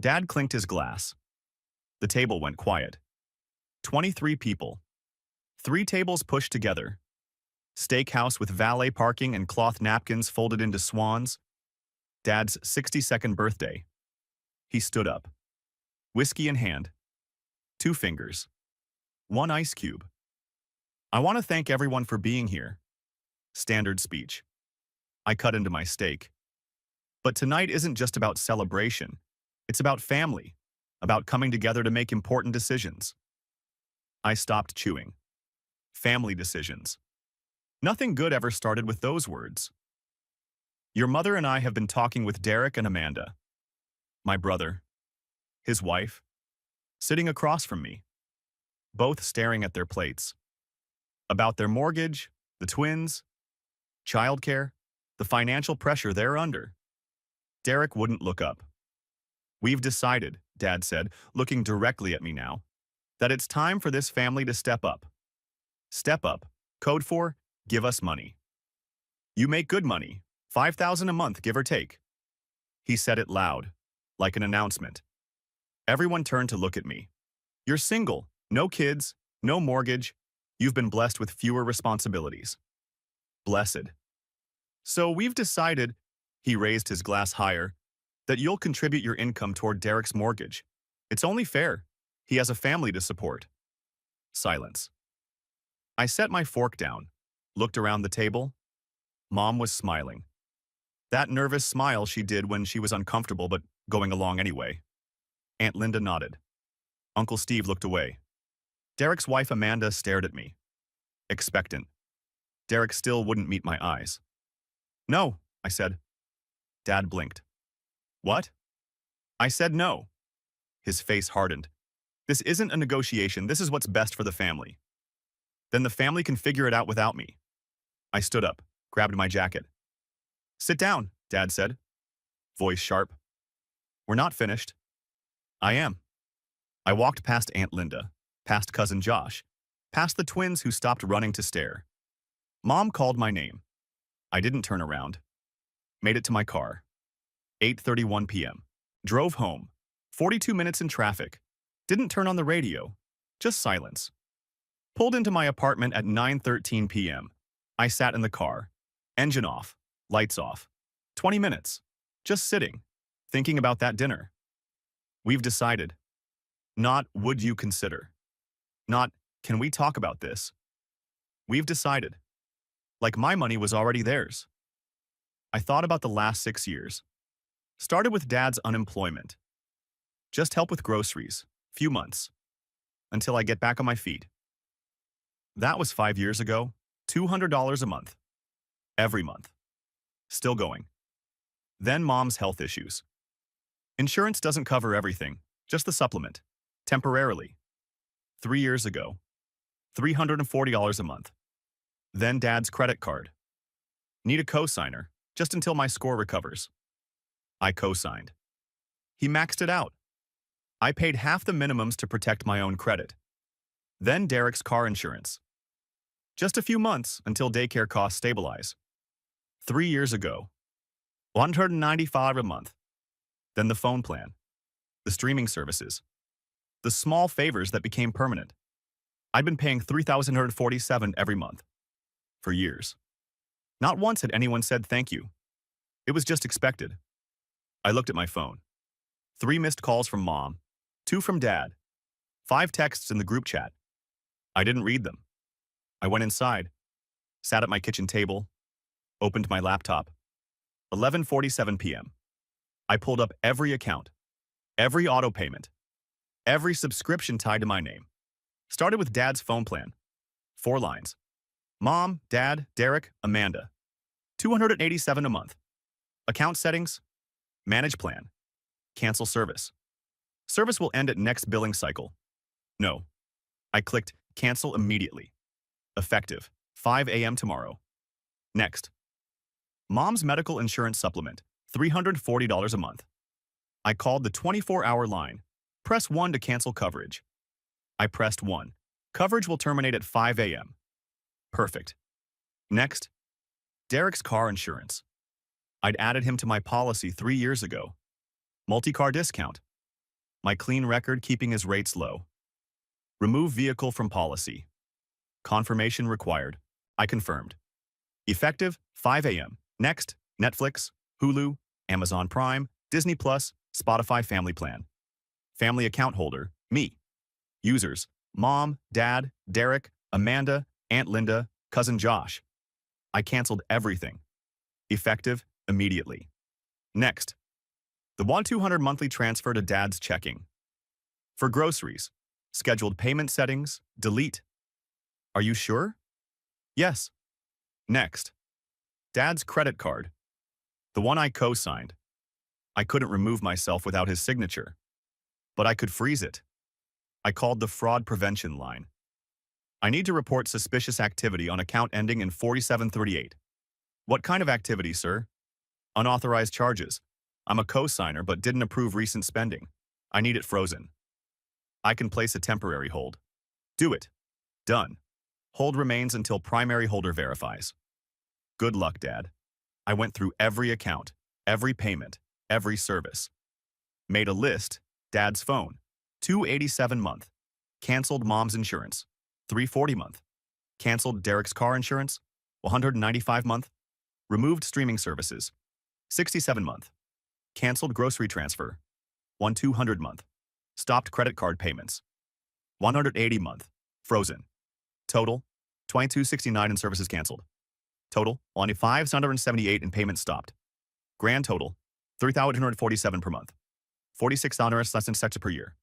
Dad clinked his glass. The table went quiet. 23 people. 3 tables pushed together. Steakhouse with valet parking and cloth napkins folded into swans. Dad's 62nd birthday. He stood up. Whiskey in hand. 2 fingers. 1 ice cube. I want to thank everyone for being here. Standard speech. I cut into my steak. But tonight isn't just about celebration. It's about family, about coming together to make important decisions. I stopped chewing. Family decisions. Nothing good ever started with those words. Your mother and I have been talking with Derek and Amanda. My brother. His wife. Sitting across from me. Both staring at their plates. About their mortgage, the twins, childcare, the financial pressure they're under. Derek wouldn't look up. We've decided, Dad said, looking directly at me now, that it's time for this family to step up. Step up. Code for, give us money. You make good money, $5,000 a month, give or take. He said it loud, like an announcement. Everyone turned to look at me. You're single, no kids, no mortgage. You've been blessed with fewer responsibilities. Blessed. So we've decided, he raised his glass higher, that you'll contribute your income toward Derek's mortgage. It's only fair. He has a family to support. Silence. I set my fork down, looked around the table. Mom was smiling. That nervous smile she did when she was uncomfortable but going along anyway. Aunt Linda nodded. Uncle Steve looked away. Derek's wife Amanda stared at me. Expectant. Derek still wouldn't meet my eyes. No, I said. Dad blinked. What? I said no. His face hardened. This isn't a negotiation, this is what's best for the family. Then the family can figure it out without me. I stood up, grabbed my jacket. Sit down, Dad said. Voice sharp. We're not finished. I am. I walked past Aunt Linda, past Cousin Josh, past the twins who stopped running to stare. Mom called my name. I didn't turn around. Made it to my car. 8:31 p.m. Drove home. 42 minutes in traffic. Didn't turn on the radio. Just silence. Pulled into my apartment at 9:13 p.m. I sat in the car. Engine off. Lights off. 20 minutes. Just sitting. Thinking about that dinner. We've decided. Not, would you consider? Not, can we talk about this? We've decided. Like my money was already theirs. I thought about the last 6 years. Started with Dad's unemployment. Just help with groceries. Few months. Until I get back on my feet. That was 5 years ago. $200 a month. Every month. Still going. Then Mom's health issues. Insurance doesn't cover everything, just the supplement. Temporarily. 3 years ago. $340 a month. Then Dad's credit card. Need a cosigner, just until my score recovers. I co-signed. He maxed it out. I paid half the minimums to protect my own credit. Then Derek's car insurance. Just a few months until daycare costs stabilize. 3 years ago. $195 a month. Then the phone plan. The streaming services. The small favors that became permanent. I'd been paying $3,147 every month. For years. Not once had anyone said thank you. It was just expected. I looked at my phone. 3 missed calls from Mom. 2 from Dad. 5 texts in the group chat. I didn't read them. I went inside. Sat at my kitchen table. Opened my laptop. 11:47 p.m. I pulled up every account. Every auto payment. Every subscription tied to my name. Started with Dad's phone plan. 4 lines. Mom, Dad, Derek, Amanda. $287 a month. Account settings. Manage plan. Cancel service. Service will end at next billing cycle. No. I clicked cancel immediately. Effective 5 a.m. tomorrow. Next. Mom's medical insurance supplement. $340 a month. I called the 24-hour line. Press 1 to cancel coverage. I pressed 1. Coverage will terminate at 5 a.m. Perfect. Next. Derek's car insurance. I'd added him to my policy 3 years ago. Multi-car discount. My clean record keeping his rates low. Remove vehicle from policy. Confirmation required. I confirmed. Effective 5 a.m. Next, Netflix, Hulu, Amazon Prime, Disney Plus, Spotify Family Plan. Family account holder, me. Users, Mom, Dad, Derek, Amanda, Aunt Linda, Cousin Josh. I canceled everything. Effective immediately. Next, the 1-200 monthly transfer to Dad's checking. For groceries, scheduled payment settings, delete. Are you sure? Yes. Next, Dad's credit card. The one I co-signed. I couldn't remove myself without his signature, but I could freeze it. I called the fraud prevention line. I need to report suspicious activity on account ending in 4738. What kind of activity, sir? Unauthorized charges. I'm a co-signer but didn't approve recent spending. I need it frozen. I can place a temporary hold. Do it. Done. Hold remains until primary holder verifies. Good luck, Dad. I went through every account, every payment, every service. Made a list, Dad's phone, $287 month. Canceled Mom's insurance, $340 month. Canceled Derek's car insurance, $195 month. Removed streaming services, $67 month. Canceled grocery transfer, $1,200 month. Stopped credit card payments, $180 month. Frozen. Total, $2269 in services canceled. Total, only $578 in payments stopped. Grand total, $3,247 per month. 46 onerous less than sector per year.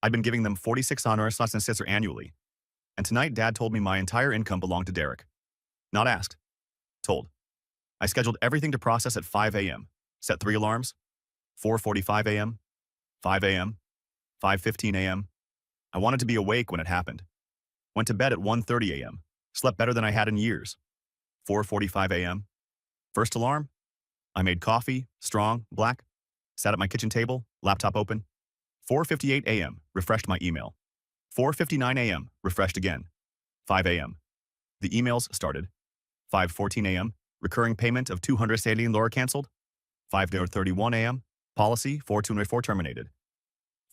I've been giving them 46 onerous less than sector annually. And tonight Dad told me my entire income belonged to Derek. Not asked. Told. I scheduled everything to process at 5 a.m. Set 3 alarms. 4:45 a.m., 5 a.m., 5:15 a.m. I wanted to be awake when it happened. Went to bed at 1:30 a.m. Slept better than I had in years. 4:45 a.m. First alarm. I made coffee, strong, black. Sat at my kitchen table, laptop open. 4:58 a.m. Refreshed my email. 4:59 a.m. Refreshed again. 5 a.m. The emails started. 5:14 a.m. Recurring payment of $280 canceled. 5:31 a.m. Policy 4204 terminated.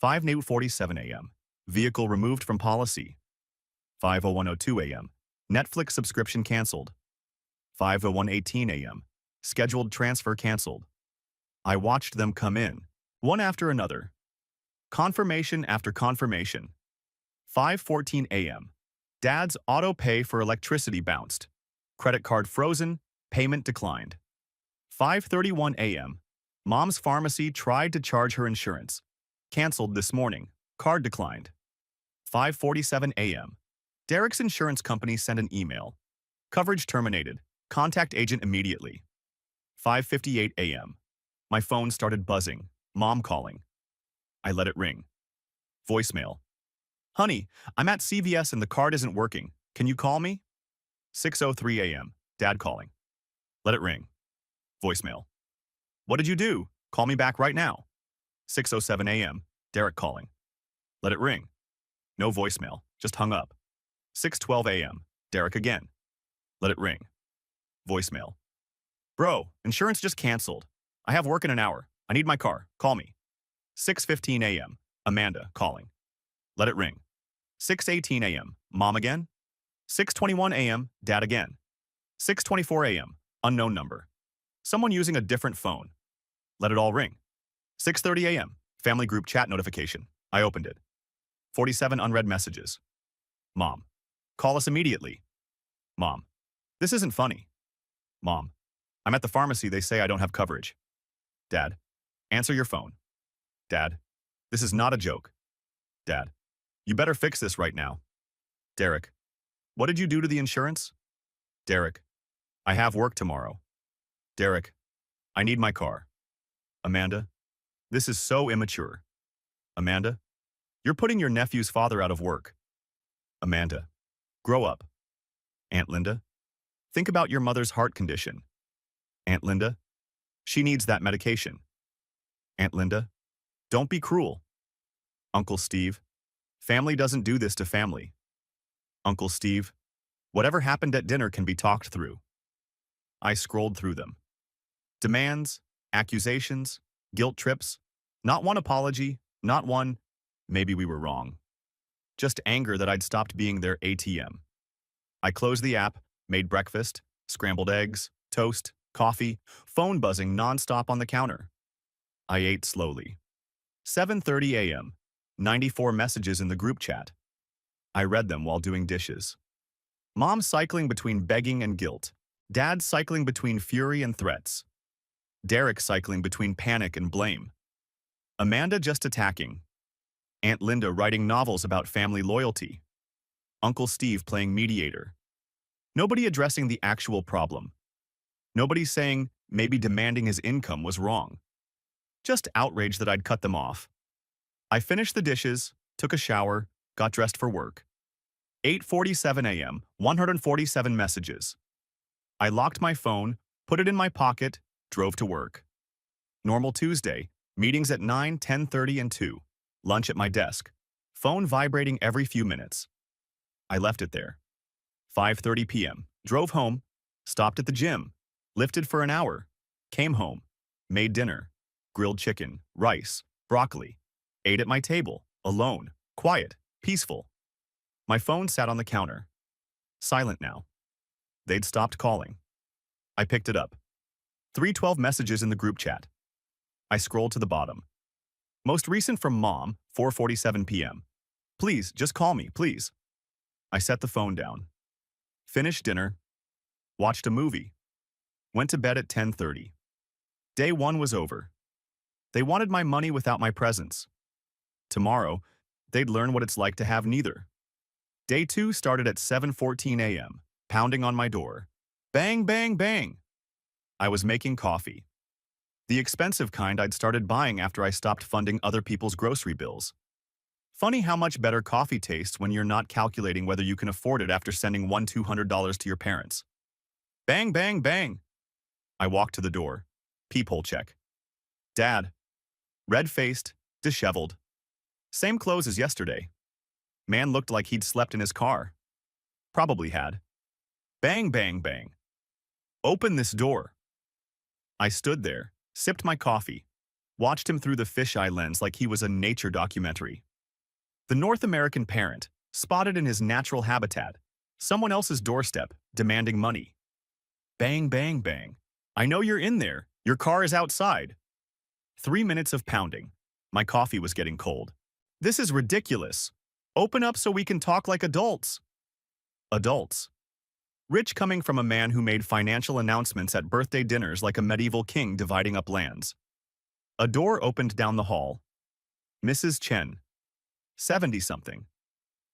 5:47 a.m. Vehicle removed from policy. 5:01:02 a.m. Netflix subscription canceled. 5:01:18 a.m. Scheduled transfer canceled. I watched them come in, one after another. Confirmation after confirmation. 5:14 a.m. Dad's auto pay for electricity bounced. Credit card frozen, payment declined. 5:31 a.m. Mom's pharmacy tried to charge her insurance. Canceled this morning. Card declined. 5:47 a.m. Derek's insurance company sent an email. Coverage terminated. Contact agent immediately. 5:58 a.m. My phone started buzzing. Mom calling. I let it ring. Voicemail. Honey, I'm at CVS and the card isn't working. Can you call me? 6:03 a.m. Dad calling. Let it ring. Voicemail. What did you do? Call me back right now. 6:07 a.m. Derek calling. Let it ring. No voicemail. Just hung up. 6:12 a.m. Derek again. Let it ring. Voicemail. Bro, insurance just canceled. I have work in an hour. I need my car. Call me. 6:15 a.m. Amanda calling. Let it ring. 6:18 a.m. Mom again. 6:21 a.m. Dad again. 6:24 a.m. Unknown number. Someone using a different phone. Let it all ring. 6:30 a.m. Family group chat notification. I opened it. 47 unread messages. Mom. Call us immediately. Mom. This isn't funny. Mom. I'm at the pharmacy. They say I don't have coverage. Dad. Answer your phone. Dad. This is not a joke. Dad. You better fix this right now. Derek. What did you do to the insurance? Derek. I have work tomorrow. Derek. I need my car. Amanda. This is so immature. Amanda. You're putting your nephew's father out of work. Amanda. Grow up. Aunt Linda. Think about your mother's heart condition. Aunt Linda. She needs that medication. Aunt Linda. Don't be cruel. Uncle Steve. Family doesn't do this to family. Uncle Steve. Whatever happened at dinner can be talked through. I scrolled through them. Demands, accusations, guilt trips, not one apology, Not one, maybe we were wrong. Just anger that I'd stopped being their ATM. I closed the app, made breakfast, scrambled eggs, toast, coffee, phone buzzing nonstop on the counter. I ate slowly. 7:30 a.m. 94 messages in the group chat. I read them while doing dishes. Mom cycling between begging and guilt. Dad cycling between fury and threats. Derek cycling between panic and blame. Amanda just attacking. Aunt Linda writing novels about family loyalty. Uncle Steve playing mediator. Nobody addressing the actual problem. Nobody saying maybe demanding his income was wrong. Just outrage that I'd cut them off. I finished the dishes, took a shower, got dressed for work. 8:47 a.m., 147 messages. I locked my phone, put it in my pocket, drove to work. Normal Tuesday, meetings at 9, 10:30, and 2. Lunch at my desk. Phone vibrating every few minutes. I left it there. 5:30 p.m., drove home, stopped at the gym, lifted for an hour, came home, made dinner, grilled chicken, rice, broccoli, ate at my table, alone, quiet, peaceful. My phone sat on the counter. Silent now. They'd stopped calling. I picked it up. 312 messages in the group chat. I scrolled to the bottom. Most recent from Mom, 4:47 p.m. Please, just call me, please. I set the phone down. Finished dinner. Watched a movie. Went to bed at 10:30. Day 1 was over. They wanted my money without my presence. Tomorrow, they'd learn what it's like to have neither. Day 2 started at 7:14 a.m., pounding on my door. Bang, bang, bang. I was making coffee. The expensive kind I'd started buying after I stopped funding other people's grocery bills. Funny how much better coffee tastes when you're not calculating whether you can afford it after sending $200 to your parents. Bang, bang, bang. I walked to the door. Peephole check. Dad. Red-faced, disheveled. Same clothes as yesterday. Man looked like he'd slept in his car. Probably had. Bang, bang, bang. Open this door. I stood there, sipped my coffee, watched him through the fisheye lens like he was a nature documentary. The North American parent, spotted in his natural habitat, someone else's doorstep, demanding money. Bang, bang, bang. I know you're in there. Your car is outside. 3 minutes of pounding. My coffee was getting cold. This is ridiculous. Open up so we can talk like adults. Adults. Rich coming from a man who made financial announcements at birthday dinners like a medieval king dividing up lands. A door opened down the hall. Mrs. Chen. 70-something.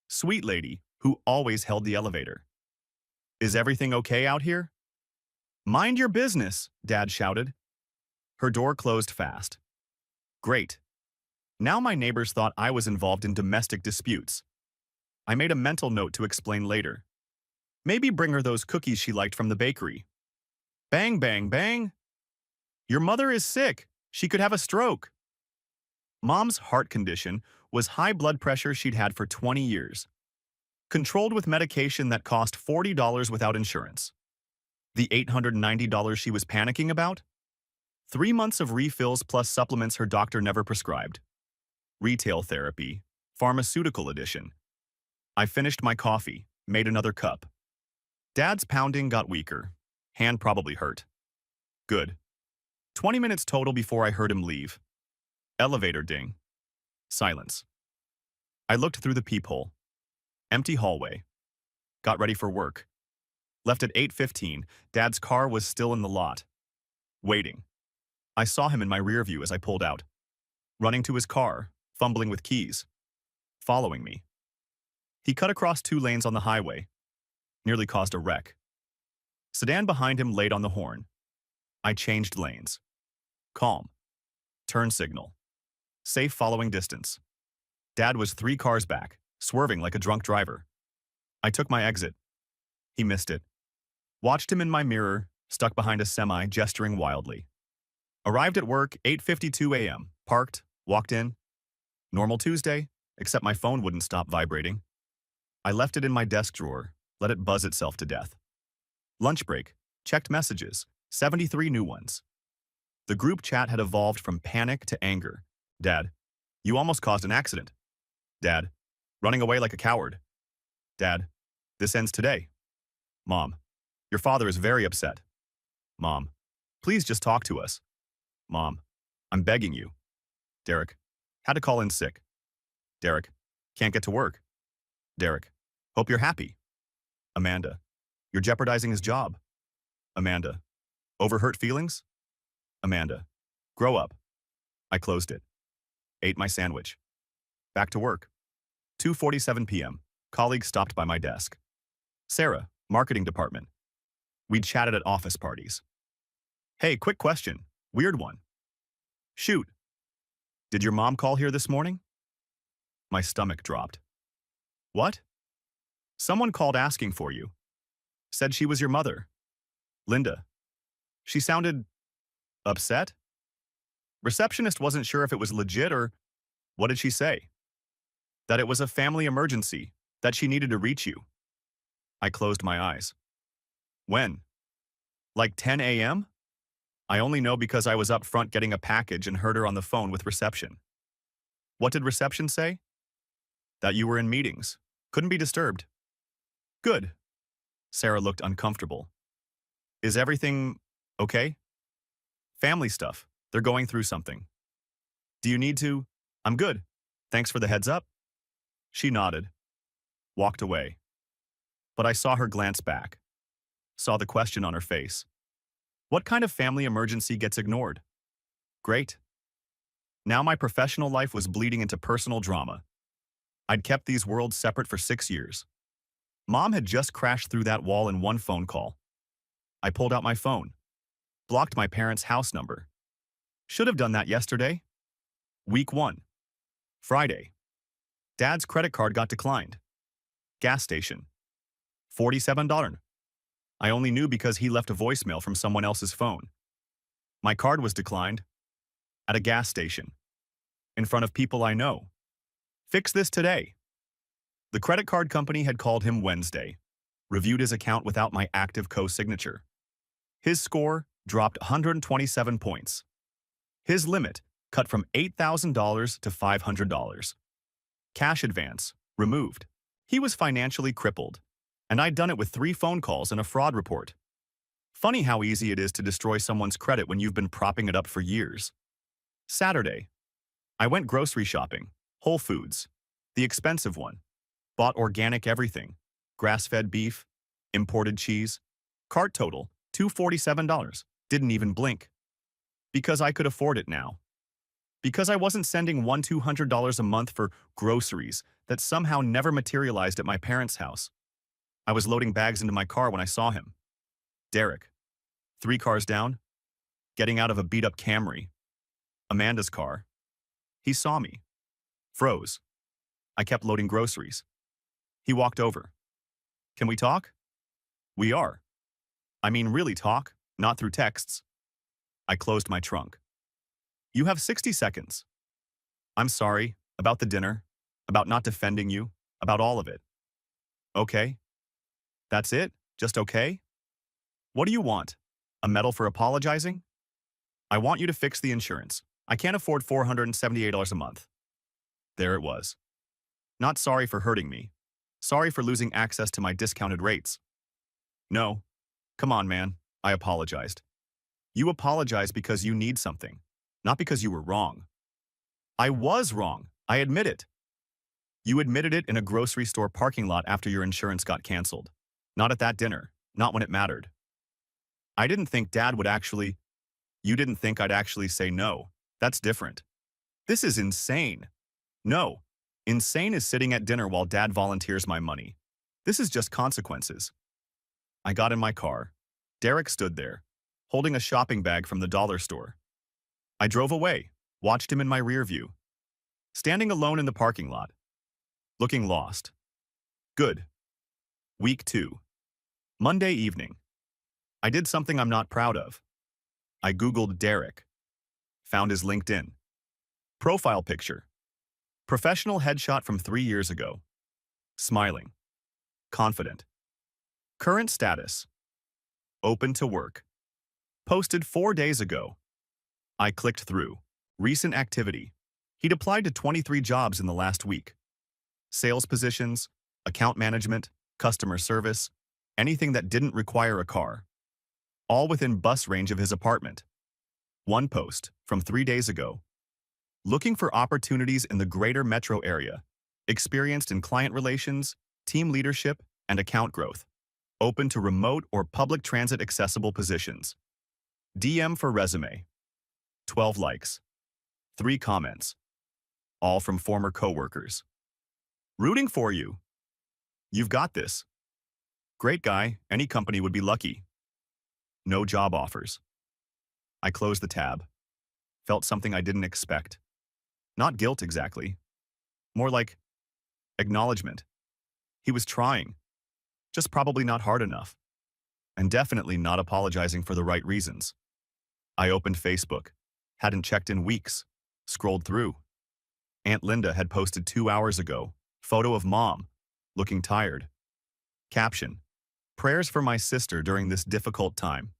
Sweet lady who always held the elevator. Is everything okay out here? Mind your business, Dad shouted. Her door closed fast. Great. Now my neighbors thought I was involved in domestic disputes. I made a mental note to explain later. Maybe bring her those cookies she liked from the bakery. Bang, bang, bang. Your mother is sick. She could have a stroke. Mom's heart condition was high blood pressure she'd had for 20 years. Controlled with medication that cost $40 without insurance. The $890 she was panicking about? 3 months of refills plus supplements her doctor never prescribed. Retail therapy, pharmaceutical edition. I finished my coffee, made another cup. Dad's pounding got weaker. Hand probably hurt. Good. 20 minutes total before I heard him leave. Elevator ding. Silence. I looked through the peephole. Empty hallway. Got ready for work. Left at 8:15, Dad's car was still in the lot. Waiting. I saw him in my rear view as I pulled out. Running to his car, fumbling with keys. Following me. He cut across 2 lanes on the highway. Nearly caused a wreck. Sedan behind him laid on the horn. I changed lanes. Calm. Turn signal. Safe following distance. Dad was 3 cars back, swerving like a drunk driver. I took my exit. He missed it. Watched him in my mirror, stuck behind a semi, gesturing wildly. Arrived at work 8:52 a.m., parked, walked in. Normal Tuesday, except my phone wouldn't stop vibrating. I left it in my desk drawer, let it buzz itself to death. Lunch break, checked messages, 73 new ones. The group chat had evolved from panic to anger. Dad, You almost caused an accident. Dad. Running away like a coward. Dad. This ends today. Mom. Your father is very upset. Mom. Please just talk to us. Mom. I'm begging you. Derek. Had to call in sick. Derek. Can't get to work. Derek. Hope you're happy. Amanda. You're jeopardizing his job. Amanda. Over hurt feelings? Amanda. Grow up. I closed it. Ate my sandwich. Back to work. 2:47 p.m. Colleague stopped by my desk. Sarah, marketing department. We'd chatted at office parties. Hey, quick question. Weird one. Shoot. Did your mom call here this morning? My stomach dropped. What? Someone called asking for you. Said she was your mother. Linda. She sounded upset? Receptionist wasn't sure if it was legit or what did she say? That it was a family emergency, that she needed to reach you. I closed my eyes. When? Like 10 a.m.? I only know because I was up front getting a package and heard her on the phone with reception. What did reception say? That you were in meetings. Couldn't be disturbed. Good. Sarah looked uncomfortable. Is everything okay? Family stuff. They're going through something. Do you need to? I'm good. Thanks for the heads up. She nodded. Walked away. But I saw her glance back. Saw the question on her face. What kind of family emergency gets ignored? Great. Now my professional life was bleeding into personal drama. I'd kept these worlds separate for 6 years. Mom had just crashed through that wall in one phone call. I pulled out my phone. Blocked my parents' house number. Should have done that yesterday. Week 1. Friday. Dad's credit card got declined. Gas station. $47. I only knew because he left a voicemail from someone else's phone. My card was declined. At a gas station. In front of people I know. Fix this today. The credit card company had called him Wednesday. Reviewed his account without my active co-signature. His score dropped 127 points. His limit cut from $8,000 to $500. Cash advance removed. He was financially crippled, and I'd done it with 3 phone calls and a fraud report. Funny how easy it is to destroy someone's credit when you've been propping it up for years. Saturday. I went grocery shopping. Whole Foods. The expensive one. Bought organic everything. Grass-fed beef. Imported cheese. Cart total, $247. Didn't even blink. Because I could afford it now. Because I wasn't sending $200 a month for groceries that somehow never materialized at my parents' house. I was loading bags into my car when I saw him. Derek. 3 cars down. Getting out of a beat-up Camry. Amanda's car. He saw me. Froze. I kept loading groceries. He walked over. Can we talk? We are. I mean really talk, not through texts. I closed my trunk. You have 60 seconds. I'm sorry, about the dinner, about not defending you, about all of it. Okay? That's it? Just okay? What do you want? A medal for apologizing? I want you to fix the insurance. I can't afford $478 a month. There it was. Not sorry for hurting me. Sorry for losing access to my discounted rates. No. Come on, man. I apologized. You apologize because you need something, not because you were wrong. I was wrong. I admit it. You admitted it in a grocery store parking lot after your insurance got canceled. Not at that dinner. Not when it mattered. I didn't think Dad would actually... You didn't think I'd actually say no. That's different. This is insane. No. Insane is sitting at dinner while Dad volunteers my money. This is just consequences. I got in my car. Derek stood there, holding a shopping bag from the dollar store. I drove away, watched him in my rear view. Standing alone in the parking lot. Looking lost. Good. Week 2. Monday evening. I did something I'm not proud of. I Googled Derek. Found his LinkedIn. Profile picture. Professional headshot from 3 years ago. Smiling. Confident. Current status. Open to work. Posted 4 days ago. I clicked through. Recent activity. He'd applied to 23 jobs in the last week. Sales positions, account management, customer service, anything that didn't require a car. All within bus range of his apartment. One post from 3 days ago. Looking for opportunities in the greater metro area. Experienced in client relations, team leadership, and account growth. Open to remote or public transit accessible positions. DM for resume. 12 likes. 3 comments. All from former coworkers. Rooting for you. You've got this. Great guy, any company would be lucky. No job offers. I closed the tab. Felt something I didn't expect. Not guilt exactly. More like acknowledgement. He was trying. Just probably not hard enough. And definitely not apologizing for the right reasons. I opened Facebook. Hadn't checked in weeks. Scrolled through. Aunt Linda had posted 2 hours ago. Photo of mom. Looking tired. Caption. Prayers for my sister during this difficult time.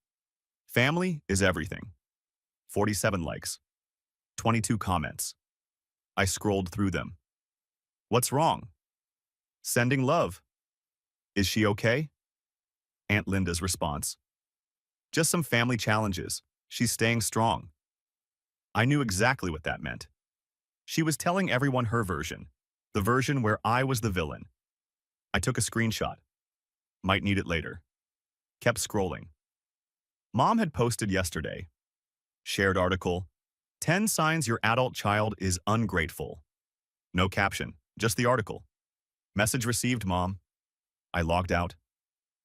Family is everything. 47 likes. 22 comments. I scrolled through them. What's wrong? Sending love. Is she okay? Aunt Linda's response. Just some family challenges. She's staying strong. I knew exactly what that meant. She was telling everyone her version, the version where I was the villain. I took a screenshot. Might need it later. Kept scrolling. Mom had posted yesterday. Shared article, 10 signs your adult child is ungrateful. No caption, just the article. Message received, Mom. I logged out.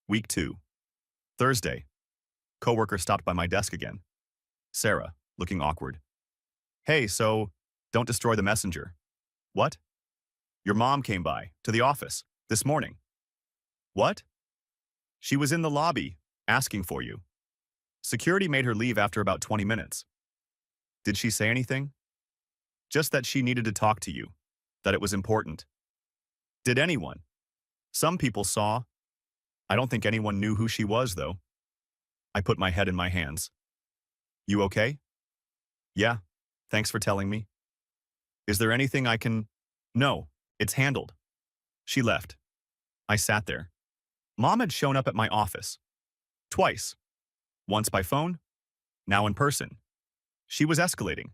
Week 2. Thursday. Coworker stopped by my desk again. Sarah, looking awkward. Hey, so, don't destroy the messenger. What? Your mom came by, to the office, this morning. What? She was in the lobby, asking for you. Security made her leave after about 20 minutes. Did she say anything? Just that she needed to talk to you, that it was important. Did anyone? Some people saw. I don't think anyone knew who she was, though. I put my head in my hands. You okay? Yeah, thanks for telling me. Is there anything I can... No, it's handled. She left. I sat there. Mom had shown up at my office. Twice. Once by phone, now in person. She was escalating.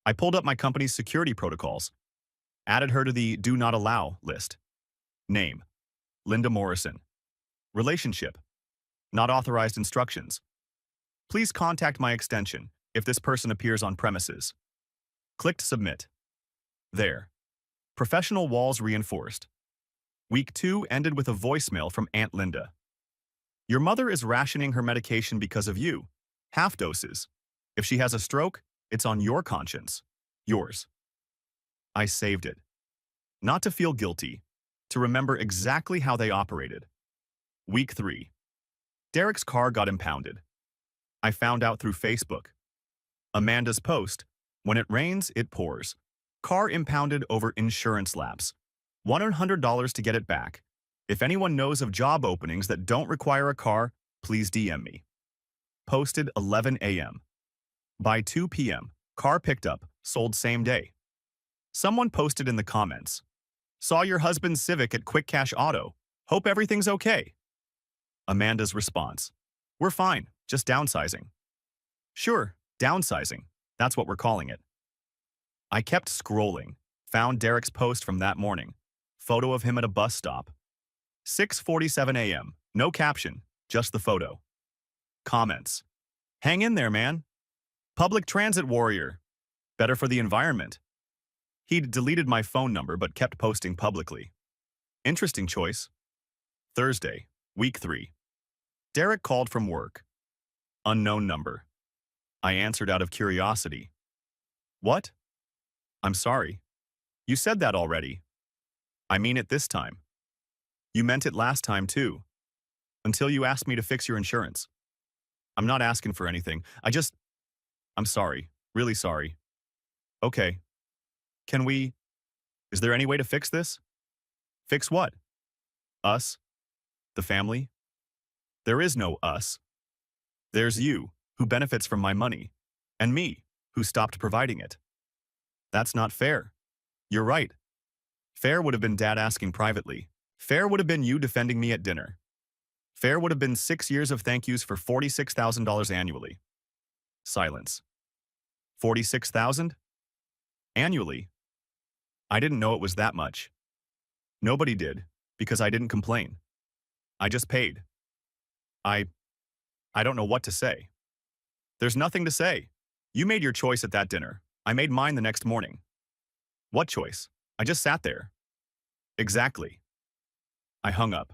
I pulled up my company's security protocols, added her to the Do Not Allow list. Name, Linda Morrison. Relationship, not authorized instructions. Please contact my extension if this person appears on premises. Clicked Submit. There. Professional walls reinforced. Week 2 ended with a voicemail from Aunt Linda. Your mother is rationing her medication because of you. Half doses. If she has a stroke, it's on your conscience. Yours. I saved it. Not to feel guilty, to remember exactly how they operated. Week 3. Derek's car got impounded. I found out through Facebook. Amanda's post, when it rains, it pours. Car impounded over insurance lapse. $100 to get it back. If anyone knows of job openings that don't require a car, please DM me. Posted 11 a.m. By 2 p.m., car picked up, sold same day. Someone posted in the comments, saw your husband's Civic at Quick Cash Auto. Hope everything's okay. Amanda's response, we're fine, just downsizing. Sure, downsizing. That's what we're calling it. I kept scrolling, found Derek's post from that morning. Photo of him at a bus stop. 6:47 a.m. No caption, just the photo. Comments. Hang in there, man. Public transit warrior. Better for the environment. He'd deleted my phone number but kept posting publicly. Interesting choice. Thursday, week 3. Derek called from work. Unknown number. I answered out of curiosity. What? I'm sorry. You said that already. I mean it this time. You meant it last time too. Until you asked me to fix your insurance. I'm not asking for anything. I'm sorry. Really sorry. Okay. Is there any way to fix this? Fix what? Us? The family? There is no us. There's you, who benefits from my money, and me, who stopped providing it. That's not fair. You're right. Fair would have been Dad asking privately. Fair would have been you defending me at dinner. Fair would have been 6 years of thank yous for $46,000 annually. Silence. 46,000? Annually? I didn't know it was that much. Nobody did, because I didn't complain. I just paid. I I don't know what to say. There's nothing to say. You made your choice at that dinner. I made mine the next morning. What choice? I just sat there. Exactly. I hung up.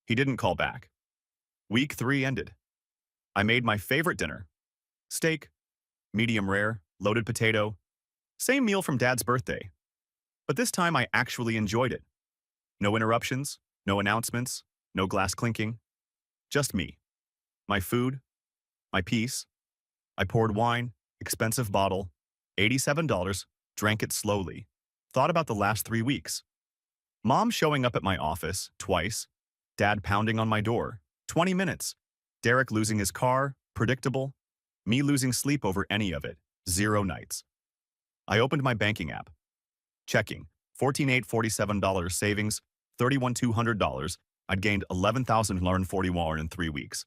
He didn't call back. Week 3 ended. I made my favorite dinner. Steak, medium rare, loaded potato. Same meal from Dad's birthday. But this time I actually enjoyed it. No interruptions, no announcements, no glass clinking. Just me. My food, my peace. I poured wine, expensive bottle, $87, drank it slowly. Thought about the last 3 weeks. Mom showing up at my office twice. Dad pounding on my door. 20 minutes. Derek losing his car. Predictable. Me losing sleep over any of it. 0 nights. I opened my banking app. Checking. $14,847 savings. $31,200. I'd gained $11,041 in 3 weeks.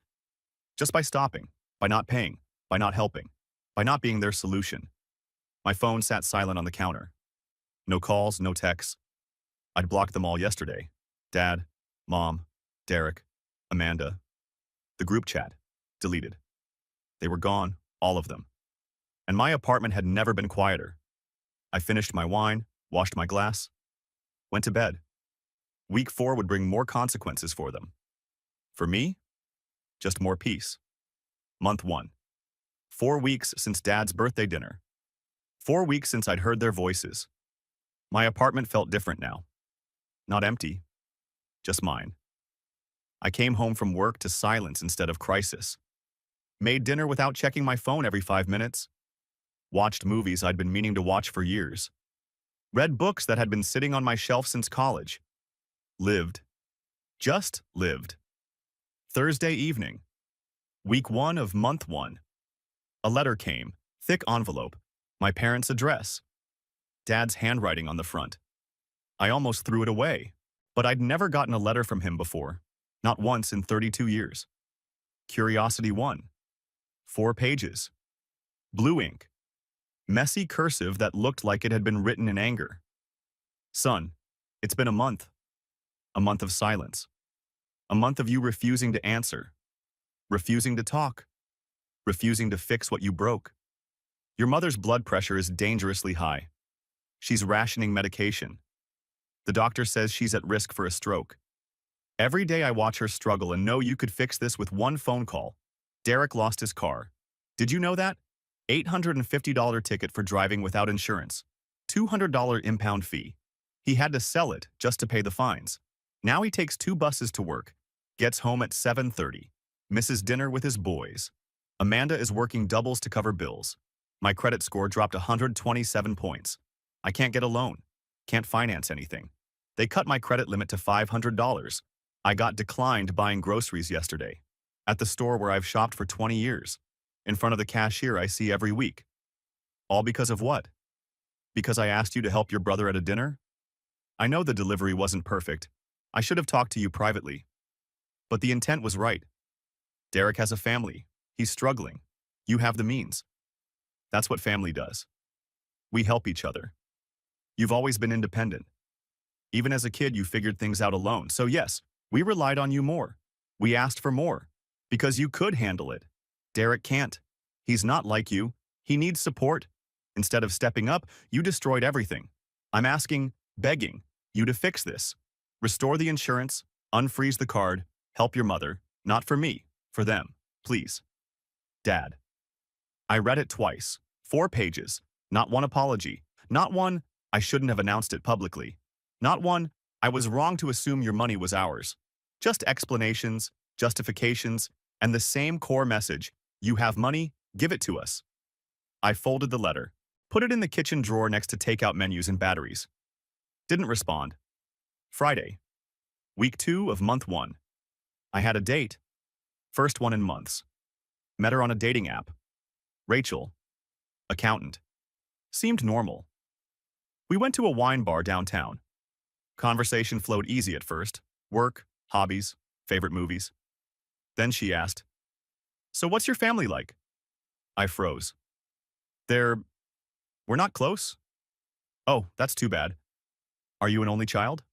Just by stopping. By not paying. By not helping. By not being their solution. My phone sat silent on the counter. No calls, no texts. I'd blocked them all yesterday. Dad, Mom, Derek, Amanda. The group chat. Deleted. They were gone, all of them. And my apartment had never been quieter. I finished my wine, washed my glass, went to bed. Week 4 would bring more consequences for them. For me, just more peace. Month 1. 4 weeks since Dad's birthday dinner. 4 weeks since I'd heard their voices. My apartment felt different now. Not empty, just mine. I came home from work to silence instead of crisis. Made dinner without checking my phone every 5 minutes. Watched movies I'd been meaning to watch for years. Read books that had been sitting on my shelf since college. Lived. Just lived. Thursday evening. Week 1 of month 1. A letter came, thick envelope, my parents' address. Dad's handwriting on the front. I almost threw it away, but I'd never gotten a letter from him before, not once in 32 years. Curiosity 1. 4 pages. Blue ink. Messy cursive that looked like it had been written in anger. Son, it's been a month. A month of silence. A month of you refusing to answer. Refusing to talk. Refusing to fix what you broke. Your mother's blood pressure is dangerously high. She's rationing medication. The doctor says she's at risk for a stroke. Every day I watch her struggle and know you could fix this with one phone call. Derek lost his car. Did you know that? $850 ticket for driving without insurance. $200 impound fee. He had to sell it just to pay the fines. Now he takes 2 buses to work. Gets home at 7:30. Misses dinner with his boys. Amanda is working doubles to cover bills. My credit score dropped 127 points. I can't get a loan. Can't finance anything. They cut my credit limit to $500. I got declined buying groceries yesterday. At the store where I've shopped for 20 years. In front of the cashier I see every week. All because of what? Because I asked you to help your brother at a dinner? I know the delivery wasn't perfect. I should have talked to you privately. But the intent was right. Derek has a family. He's struggling. You have the means. That's what family does. We help each other. You've always been independent. Even as a kid, you figured things out alone. So yes, we relied on you more. We asked for more. Because you could handle it. Derek can't. He's not like you. He needs support. Instead of stepping up, you destroyed everything. I'm asking, begging, you to fix this. Restore the insurance, unfreeze the card, help your mother. Not for me, for them. Please. Dad. I read it twice. 4 pages. Not one apology. Not one, I shouldn't have announced it publicly. Not one, I was wrong to assume your money was ours. Just explanations, justifications, and the same core message. You have money, give it to us. I folded the letter, put it in the kitchen drawer next to takeout menus and batteries. Didn't respond. Friday. Week 2 of month 1. I had a date. First one in months. Met her on a dating app. Rachel. Accountant. Seemed normal. We went to a wine bar downtown. Conversation flowed easy at first. Work, hobbies, favorite movies. Then she asked, "So what's your family like?" I froze. They're... we're not close? Oh, that's too bad. Are you an only child?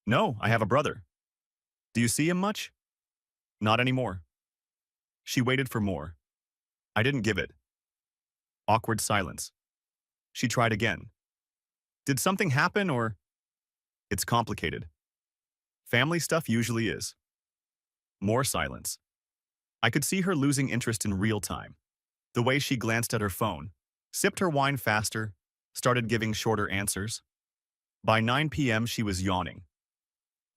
No, I have a brother. Do you see him much? Not anymore. She waited for more. I didn't give it. Awkward silence. She tried again. Did something happen or... It's complicated. Family stuff usually is. More silence. I could see her losing interest in real time. The way she glanced at her phone, sipped her wine faster, started giving shorter answers. By 9 p.m. she was yawning.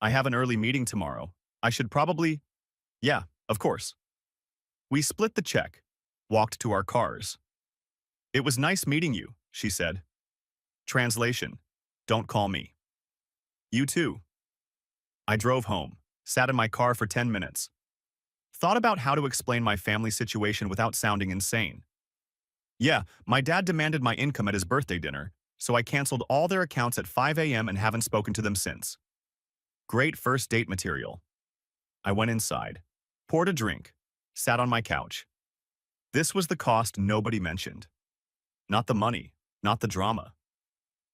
I have an early meeting tomorrow. I should probably... Yeah, of course. We split the check, walked to our cars. It was nice meeting you, she said. Translation: don't call me. You too. I drove home, sat in my car for 10 minutes. Thought about how to explain my family situation without sounding insane. Yeah, my dad demanded my income at his birthday dinner, so I canceled all their accounts at 5 a.m. and haven't spoken to them since. Great first date material. I went inside, poured a drink, sat on my couch. This was the cost nobody mentioned. Not the money, not the drama.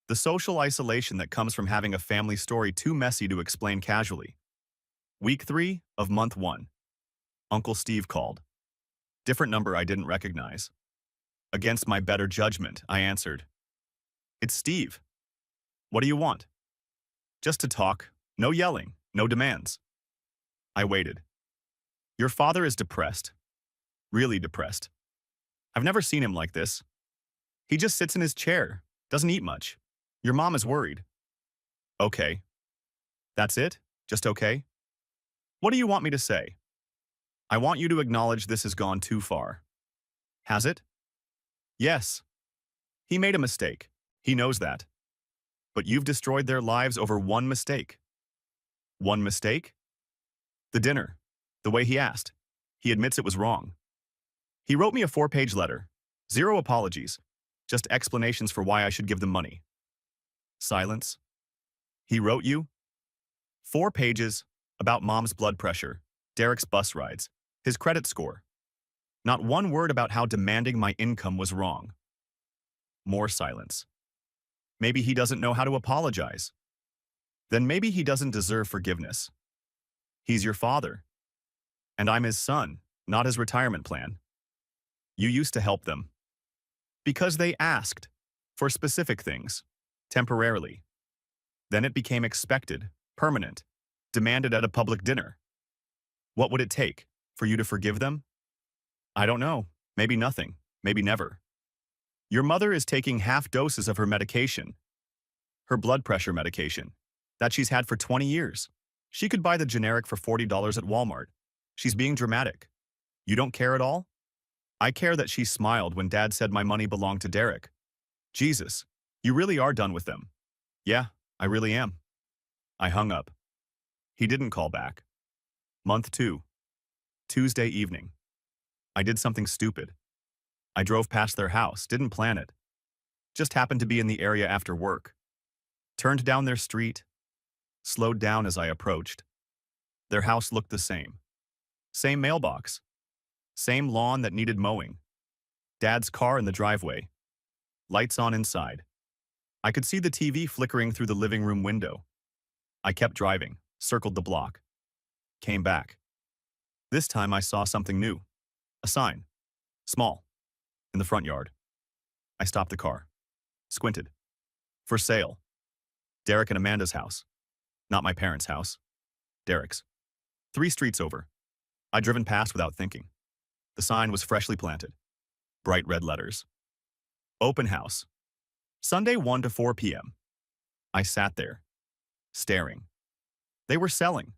The social isolation that comes from having a family story too messy to explain casually. Week 3 of month 1. Uncle Steve called. Different number I didn't recognize. Against my better judgment, I answered. It's Steve. What do you want? Just to talk. No yelling, no demands. I waited. Your father is depressed. Really depressed. I've never seen him like this. He just sits in his chair, doesn't eat much. Your mom is worried. Okay. That's it? Just okay? What do you want me to say? I want you to acknowledge this has gone too far. Has it? Yes. He made a mistake. He knows that. But you've destroyed their lives over one mistake. One mistake? The dinner. The way he asked. He admits it was wrong. He wrote me a 4-page letter. 0 apologies. Just explanations for why I should give them money. Silence. He wrote you? 4 pages about mom's blood pressure, Derek's bus rides, his credit score. Not one word about how demanding my income was wrong. More silence. Maybe he doesn't know how to apologize. Then maybe he doesn't deserve forgiveness. He's your father. And I'm his son, not his retirement plan. You used to help them. Because they asked for specific things, temporarily. Then it became expected, permanent, demanded at a public dinner. What would it take for you to forgive them? I don't know. Maybe nothing. Maybe never. Your mother is taking half doses of her medication, her blood pressure medication, that she's had for 20 years. She could buy the generic for $40 at Walmart. She's being dramatic. You don't care at all? I care that she smiled when Dad said my money belonged to Derek. Jesus, you really are done with them. Yeah, I really am. I hung up. He didn't call back. Month 2. Tuesday evening. I did something stupid. I drove past their house, didn't plan it. Just happened to be in the area after work. Turned down their street, slowed down as I approached. Their house looked the same. Same mailbox. Same lawn that needed mowing. Dad's car in the driveway. Lights on inside. I could see the TV flickering through the living room window. I kept driving, circled the block. Came back. This time I saw something new. A sign. Small. In the front yard. I stopped the car. Squinted. For sale. Derek and Amanda's house. Not my parents' house. Derek's. 3 streets over. I'd driven past without thinking. The sign was freshly planted. Bright red letters. Open house. Sunday 1 to 4 p.m. I sat there. Staring. They were selling.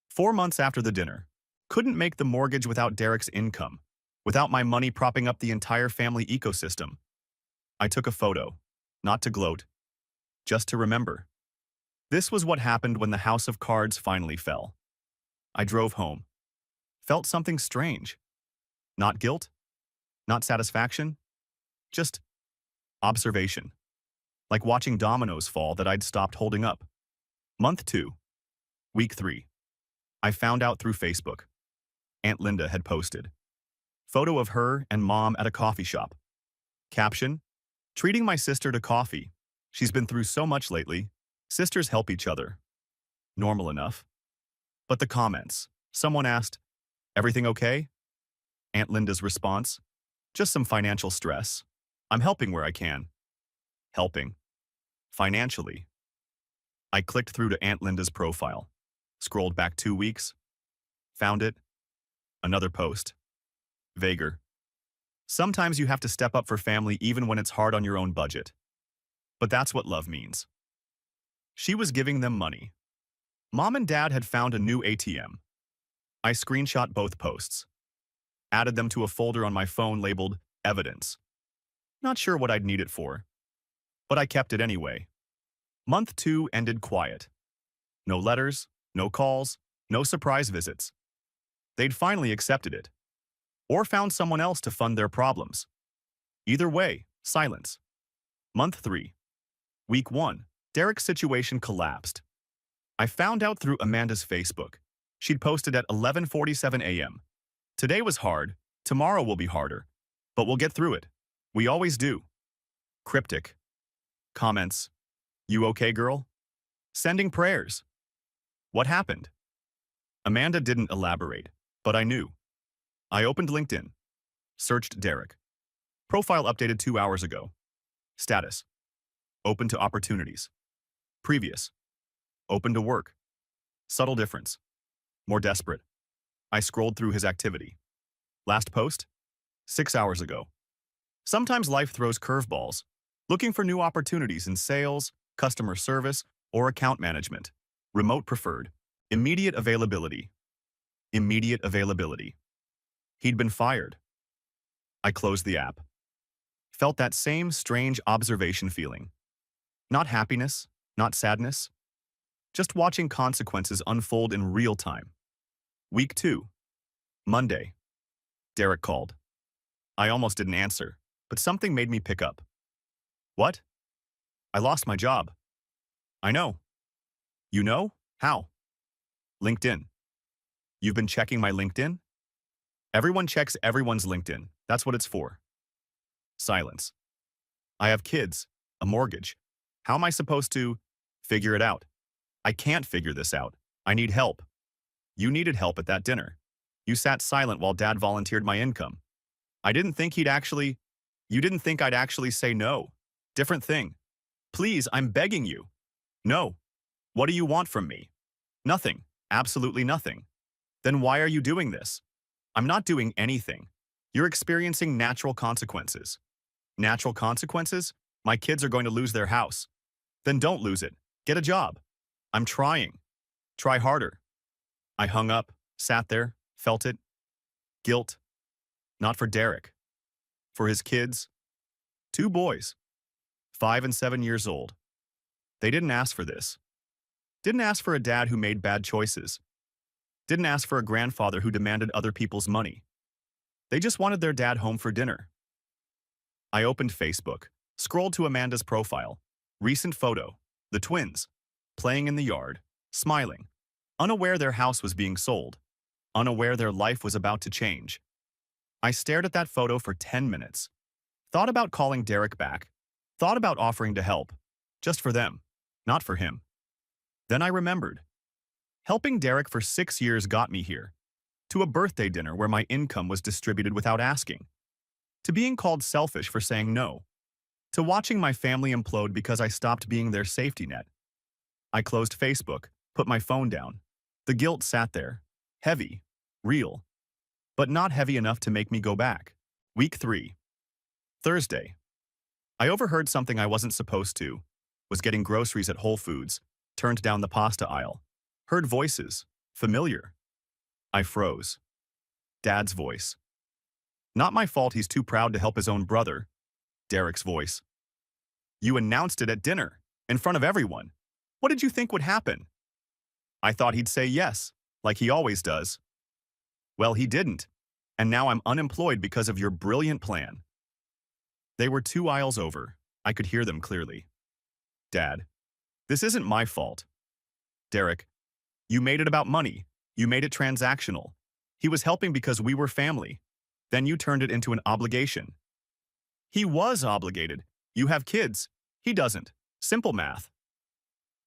4 months after the dinner. Couldn't make the mortgage without Derek's income. Without my money propping up the entire family ecosystem. I took a photo. Not to gloat. Just to remember. This was what happened when the house of cards finally fell. I drove home. Felt something strange. Not guilt. Not satisfaction. Just observation. like watching dominoes fall that I'd stopped holding up. Month 2, week 3. I found out through Facebook. Aunt Linda had posted. Photo of her and mom at a coffee shop. Caption, treating my sister to coffee. She's been through so much lately. Sisters help each other. Normal enough. But the comments. Someone asked, everything okay? Aunt Linda's response, just some financial stress. I'm helping where I can. Helping. Financially. I clicked through to Aunt Linda's profile. Scrolled back 2 weeks. Found it. Another post. Vaguer. Sometimes you have to step up for family even when it's hard on your own budget. But that's what love means. She was giving them money. Mom and Dad had found a new ATM. I screenshot both posts. Added them to a folder on my phone labeled Evidence. Not sure what I'd need it for. But I kept it anyway. Month 2 ended quiet. No letters, no calls, no surprise visits. They'd finally accepted it. Or found someone else to fund their problems. Either way, silence. Month 3. Week 1. Derek's situation collapsed. I found out through Amanda's Facebook. She'd posted at 11:47 a.m. Today was hard, tomorrow will be harder. But we'll get through it. We always do. Cryptic. Comments. You okay, girl? Sending prayers. What happened? Amanda didn't elaborate, but I knew. I opened LinkedIn. Searched Derek. Profile updated 2 hours ago. Status. Open to opportunities. Previous. Open to work. Subtle difference. More desperate. I scrolled through his activity. Last post? 6 hours ago. Sometimes life throws curveballs. Looking for new opportunities in sales, customer service, or account management. Remote preferred. Immediate availability. Immediate availability. He'd been fired. I closed the app. Felt that same strange observation feeling. Not happiness, not sadness. Just watching consequences unfold in real time. Week 2. Monday. Derek called. I almost didn't answer, but something made me pick up. What? I lost my job. I know. You know? How? LinkedIn. You've been checking my LinkedIn? Everyone checks everyone's LinkedIn. That's what it's for. Silence. I have kids, a mortgage. How am I supposed to figure it out? I can't figure this out. I need help. You needed help at that dinner. You sat silent while Dad volunteered my income. You didn't think I'd actually say no. Different thing. Please, I'm begging you. No. What do you want from me? Nothing. Absolutely nothing. Then why are you doing this? I'm not doing anything. You're experiencing natural consequences. Natural consequences? My kids are going to lose their house. Then don't lose it. Get a job. I'm trying. Try harder. I hung up, sat there, felt it. Guilt. Not for Derek. For his kids. 2 boys. 5 and 7 years old. They didn't ask for this. Didn't ask for a dad who made bad choices. Didn't ask for a grandfather who demanded other people's money. They just wanted their dad home for dinner. I opened Facebook, scrolled to Amanda's profile. Recent photo. The twins. Playing in the yard. Smiling. Unaware their house was being sold. Unaware their life was about to change. I stared at that photo for 10 minutes. Thought about calling Derek back. Thought about offering to help. Just for them. Not for him. Then I remembered. Helping Derek for 6 years got me here. To a birthday dinner where my income was distributed without asking. To being called selfish for saying no. To watching my family implode because I stopped being their safety net. I closed Facebook, put my phone down. The guilt sat there. Heavy. Real. But not heavy enough to make me go back. Week 3. Thursday. I overheard something I wasn't supposed to. Was getting groceries at Whole Foods. Turned down the pasta aisle. Heard voices. Familiar. I froze. Dad's voice. Not my fault he's too proud to help his own brother. Derek's voice. You announced it at dinner, in front of everyone. What did you think would happen? I thought he'd say yes, like he always does. Well, he didn't, and now I'm unemployed because of your brilliant plan. They were 2 aisles over. I could hear them clearly. Dad, this isn't my fault. Derek, you made it about money. You made it transactional. He was helping because we were family. Then you turned it into an obligation. He was obligated. You have kids. He doesn't. Simple math.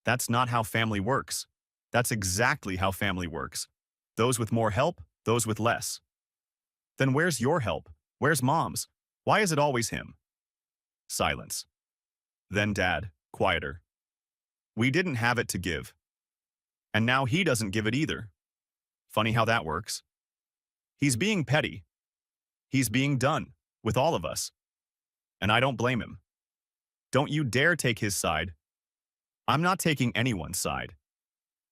That's not how family works. That's exactly how family works. Those with more help, those with less. Then where's your help? Where's Mom's? Why is it always him? Silence. Then Dad, quieter. We didn't have it to give. And now he doesn't give it either. Funny how that works. He's being petty. He's being done, with all of us. And I don't blame him. Don't you dare take his side. I'm not taking anyone's side.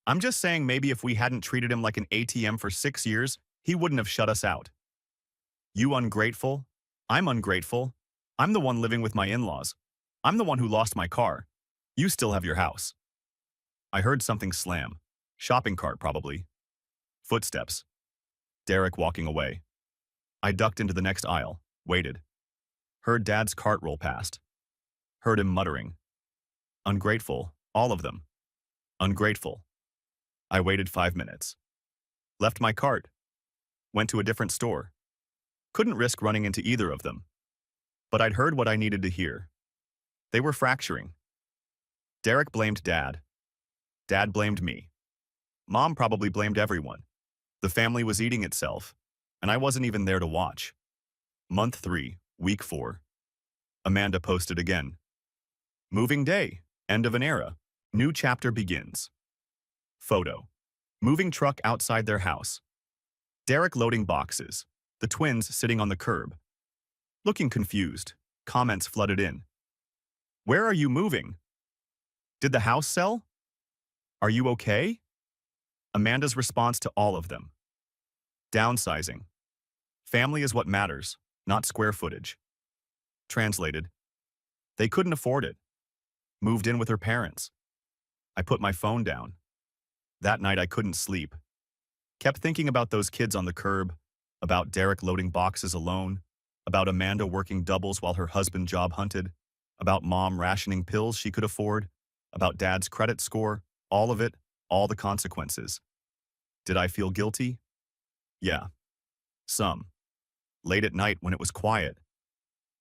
I'm just saying maybe if we hadn't treated him like an ATM for 6 years, he wouldn't have shut us out. You ungrateful? I'm ungrateful. I'm the one living with my in-laws. I'm the one who lost my car. You still have your house. I heard something slam. Shopping cart, probably. Footsteps. Derek walking away. I ducked into the next aisle, waited. Heard Dad's cart roll past. Heard him muttering. Ungrateful, all of them. Ungrateful. I waited 5 minutes. Left my cart. Went to a different store. Couldn't risk running into either of them. But I'd heard what I needed to hear. They were fracturing. Derek blamed Dad. Dad blamed me. Mom probably blamed everyone. The family was eating itself, and I wasn't even there to watch. Month 3, week 4. Amanda posted again. Moving day, end of an era. New chapter begins. Photo. Moving truck outside their house. Derek loading boxes. The twins sitting on the curb. Looking confused. Comments flooded in. Where are you moving? Did the house sell? Are you okay? Amanda's response to all of them. Downsizing. Family is what matters, not square footage. Translated. They couldn't afford it. Moved in with her parents. I put my phone down. That night I couldn't sleep. Kept thinking about those kids on the curb, about Derek loading boxes alone, about Amanda working doubles while her husband job hunted, about Mom rationing pills she could afford, about Dad's credit score, all of it, all the consequences. Did I feel guilty? Yeah. Some. Late at night when it was quiet.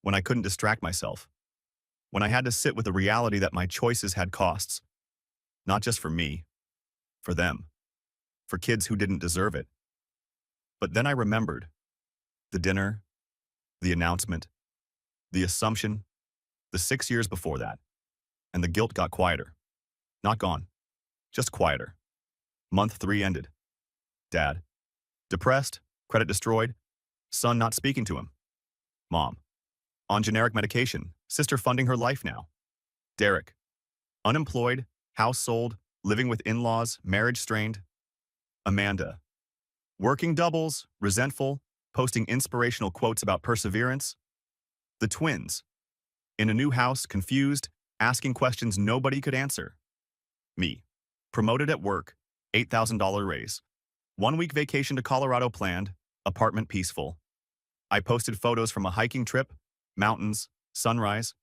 When I couldn't distract myself. When I had to sit with the reality that my choices had costs. Not just for me. For them. For kids who didn't deserve it. But then I remembered. The dinner. The announcement. The assumption. The 6 years before that. And the guilt got quieter. Not gone. Just quieter. Month 3 ended. Dad. Depressed, credit destroyed, son not speaking to him. Mom. On generic medication, sister funding her life now. Derek. Unemployed, house sold, living with in-laws, marriage strained. Amanda. Working doubles, resentful, posting inspirational quotes about perseverance. The twins. In a new house, confused, asking questions nobody could answer. Me. Promoted at work, $8,000 raise. 1 week vacation to Colorado planned, apartment peaceful. I posted photos from a hiking trip, mountains, sunrise,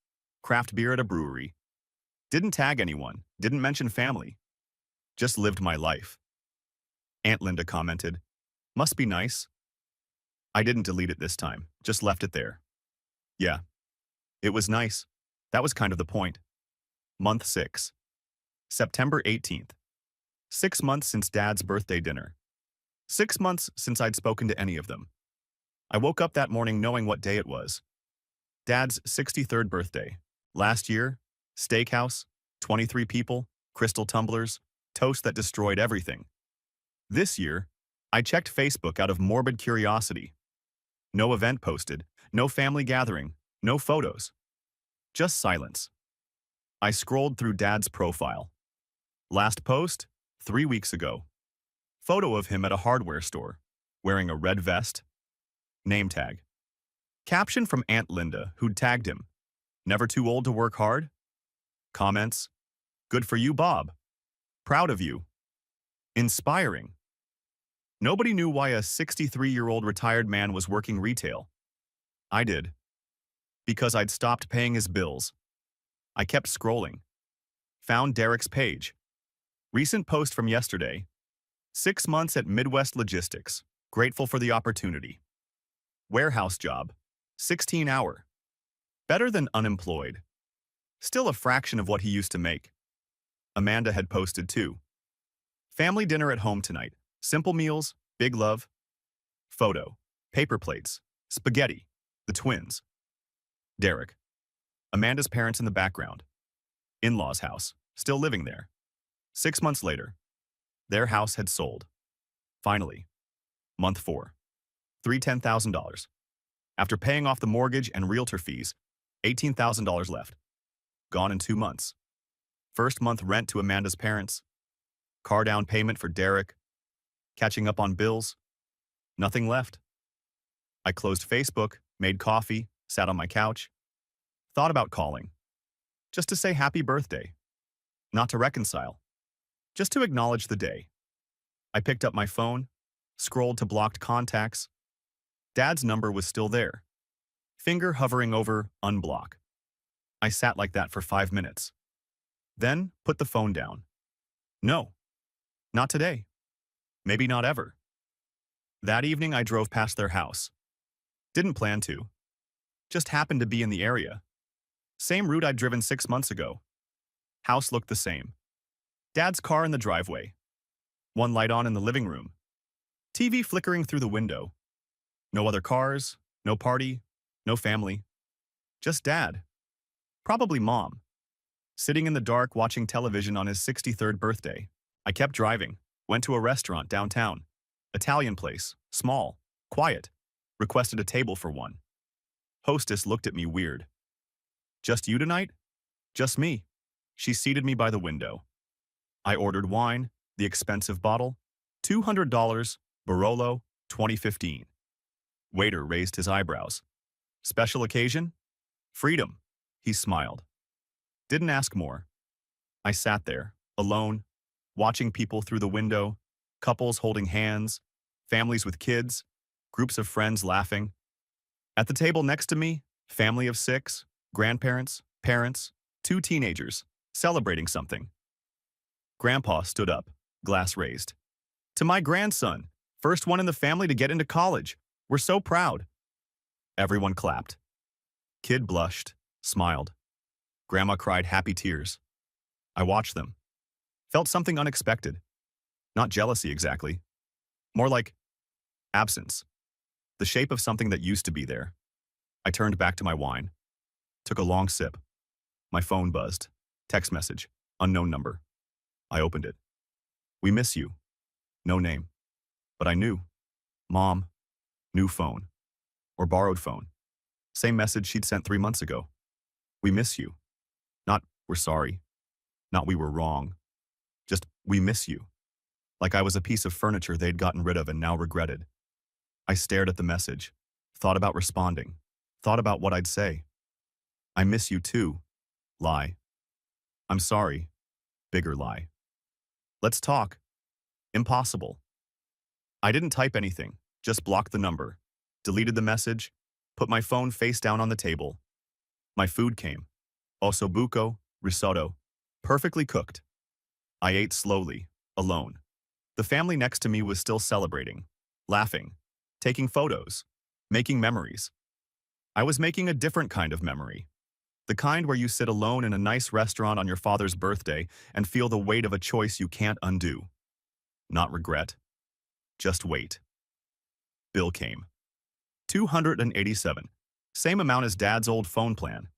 craft beer at a brewery. Didn't tag anyone, didn't mention family. Just lived my life. Aunt Linda commented, must be nice. I didn't delete it this time, just left it there. Yeah, it was nice. That was kind of the point. Month 6. September 18th. 6 months since Dad's birthday dinner. 6 months since I'd spoken to any of them. I woke up that morning knowing what day it was. Dad's 63rd birthday. Last year, steakhouse, 23 people, crystal tumblers, toast that destroyed everything. This year, I checked Facebook out of morbid curiosity. No event posted, no family gathering, no photos. Just silence. I scrolled through Dad's profile. Last post, 3 weeks ago. Photo of him at a hardware store, wearing a red vest. Name tag. Caption from Aunt Linda, who'd tagged him. Never too old to work hard? Comments. Good for you, Bob. Proud of you. Inspiring. Nobody knew why a 63-year-old retired man was working retail. I did. Because I'd stopped paying his bills. I kept scrolling. Found Derek's page. Recent post from yesterday. 6 months at Midwest Logistics. Grateful for the opportunity. Warehouse job. 16-hour. Better than unemployed. Still a fraction of what he used to make. Amanda had posted too. Family dinner at home tonight. Simple meals, big love. Photo. Paper plates. Spaghetti. The twins. Derek. Amanda's parents in the background. In-laws' house. Still living there. 6 months later. Their house had sold. Finally. Month 4. $10,000. After paying off the mortgage and realtor fees, $18,000 left. Gone in 2 months. First month rent to Amanda's parents. Car down payment for Derek. Catching up on bills. Nothing left. I closed Facebook, made coffee, sat on my couch. Thought about calling. Just to say happy birthday. Not to reconcile. Just to acknowledge the day. I picked up my phone, scrolled to blocked contacts. Dad's number was still there. Finger hovering over unblock. I sat like that for 5 minutes. Then put the phone down. No. Not today. Maybe not ever. That evening I drove past their house. Didn't plan to. Just happened to be in the area. Same route I'd driven 6 months ago. House looked the same. Dad's car in the driveway. One light on in the living room. TV flickering through the window. No other cars, no party, no family. Just Dad. Probably Mom. Sitting in the dark watching television on his 63rd birthday. I kept driving. Went to a restaurant downtown. Italian place. Small. Quiet. Requested a table for one. Hostess looked at me weird. Just you tonight? Just me. She seated me by the window. I ordered wine, the expensive bottle, $200, Barolo, 2015. Waiter raised his eyebrows. Special occasion? Freedom. He smiled. Didn't ask more. I sat there, alone, watching people through the window, couples holding hands, families with kids, groups of friends laughing. At the table next to me, family of 6, grandparents, parents, 2 teenagers, celebrating something. Grandpa stood up, glass raised. To my grandson, first one in the family to get into college. We're so proud. Everyone clapped. Kid blushed, smiled. Grandma cried happy tears. I watched them. Felt something unexpected. Not jealousy exactly. More like absence. The shape of something that used to be there. I turned back to my wine. Took a long sip. My phone buzzed. Text message. Unknown number. I opened it. We miss you. No name. But I knew. Mom. New phone. Or borrowed phone. Same message she'd sent 3 months ago. We miss you. Not, we're sorry. Not, we were wrong. Just, we miss you. Like I was a piece of furniture they'd gotten rid of and now regretted. I stared at the message. Thought about responding. Thought about what I'd say. I miss you too. Lie. I'm sorry. Bigger lie. Let's talk. Impossible. I didn't type anything. Just blocked the number, deleted the message, put my phone face down on the table. My food came. Ossobuco, risotto, perfectly cooked. I ate slowly, alone. The family next to me was still celebrating, laughing, taking photos, making memories. I was making a different kind of memory. The kind where you sit alone in a nice restaurant on your father's birthday and feel the weight of a choice you can't undo. Not regret. Just wait. Bill came. $287. Same amount as Dad's old phone plan.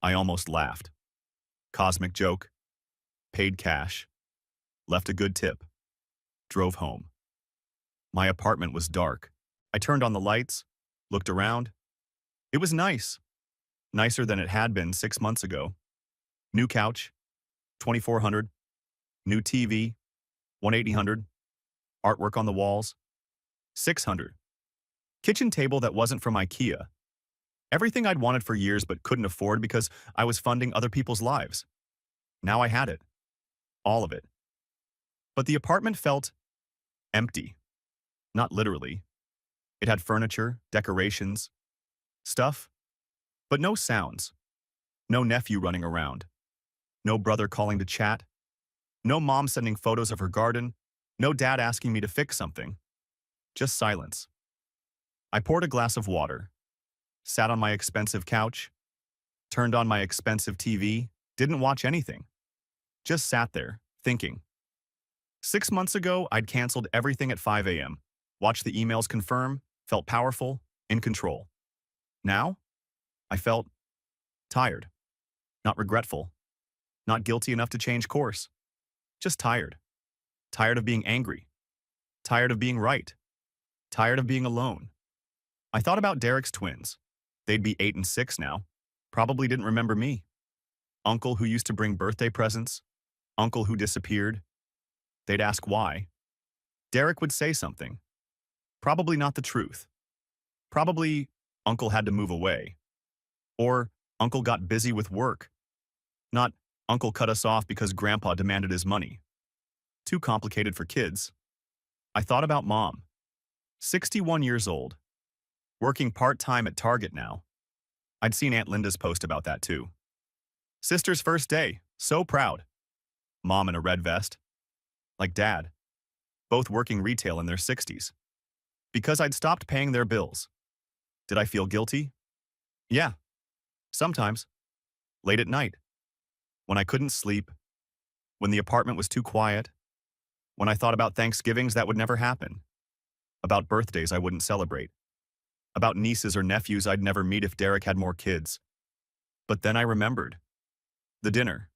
I almost laughed. Cosmic joke. Paid cash. Left a good tip. Drove home. My apartment was dark. I turned on the lights, looked around. It was nice. Nicer than it had been 6 months ago. New couch, $2,400. New TV, $1,800. Artwork on the walls, $600. Kitchen table that wasn't from IKEA. Everything I'd wanted for years but couldn't afford because I was funding other people's lives. Now I had it. All of it. But the apartment felt empty. Not literally. It had furniture, decorations, stuff, but no sounds. No nephew running around. No brother calling to chat. No mom sending photos of her garden. No dad asking me to fix something. Just silence. I poured a glass of water, sat on my expensive couch, turned on my expensive TV, didn't watch anything. Just sat there, thinking. 6 months ago, I'd canceled everything at 5 a.m., watched the emails confirm, felt powerful, in control. Now, I felt tired, not regretful, not guilty enough to change course, just tired. Tired of being angry, tired of being right, tired of being alone. I thought about Derek's twins. They'd be 8 and 6 now. Probably didn't remember me. Uncle who used to bring birthday presents. Uncle who disappeared. They'd ask why. Derek would say something. Probably not the truth. Probably Uncle had to move away. Or Uncle got busy with work. Not Uncle cut us off because Grandpa demanded his money. Too complicated for kids. I thought about Mom. 61 years old. Working part-time at Target now. I'd seen Aunt Linda's post about that too. Sister's first day. So proud. Mom in a red vest. Like Dad. Both working retail in their 60s. Because I'd stopped paying their bills. Did I feel guilty? Yeah. Sometimes. Late at night. When I couldn't sleep. When the apartment was too quiet. When I thought about Thanksgivings that would never happen. About birthdays I wouldn't celebrate. About nieces or nephews I'd never meet if Derek had more kids. But then I remembered. The dinner.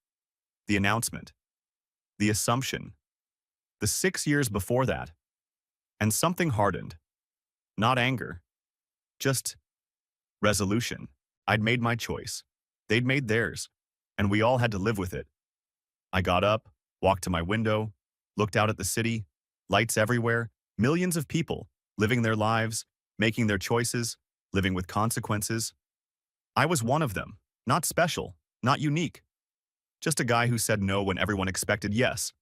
The announcement. The assumption. The 6 years before that. And something hardened. Not anger. Just resolution. I'd made my choice. They'd made theirs. And we all had to live with it. I got up, walked to my window, looked out at the city, lights everywhere, millions of people living their lives, making their choices, living with consequences. I was one of them, not special, not unique. Just a guy who said no when everyone expected yes,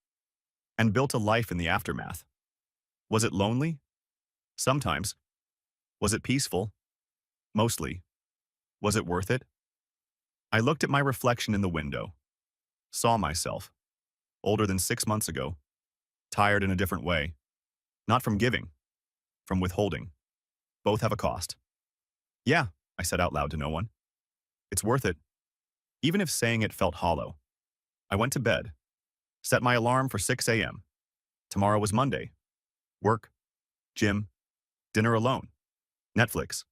and built a life in the aftermath. Was it lonely? Sometimes. Was it peaceful? Mostly. Was it worth it? I looked at my reflection in the window, saw myself, older than 6 months ago, tired in a different way, not from giving, from withholding. Both have a cost. Yeah, I said out loud to no one. It's worth it, even if saying it felt hollow. I went to bed, set my alarm for 6 a.m. Tomorrow was Monday. Work, gym, dinner alone, Netflix,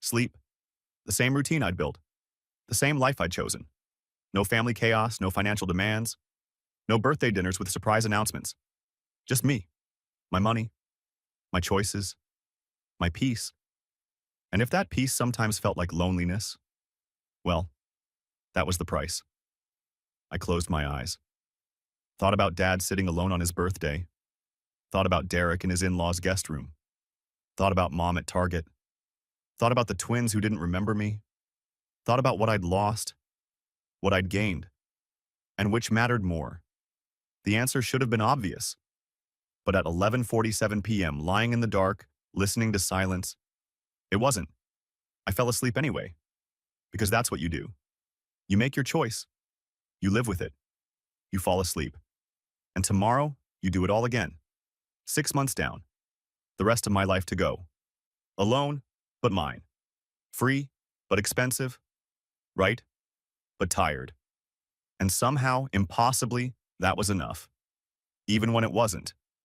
sleep, the same routine I'd built, the same life I'd chosen. No family chaos, no financial demands, no birthday dinners with surprise announcements. Just me, my money, my choices, my peace. And if that peace sometimes felt like loneliness, well, that was the price. I closed my eyes. Thought about Dad sitting alone on his birthday. Thought about Derek in his in-laws' guest room. Thought about Mom at Target. Thought about the twins who didn't remember me. Thought about what I'd lost, what I'd gained, and which mattered more. The answer should have been obvious. But at 11:47 p.m., lying in the dark, listening to silence, it wasn't. I fell asleep anyway. Because that's what you do. You make your choice. You live with it. You fall asleep. And tomorrow, you do it all again. 6 months down. The rest of my life to go. Alone, but mine. Free, but expensive. Right, but tired. And somehow, impossibly, that was enough. Even when it wasn't.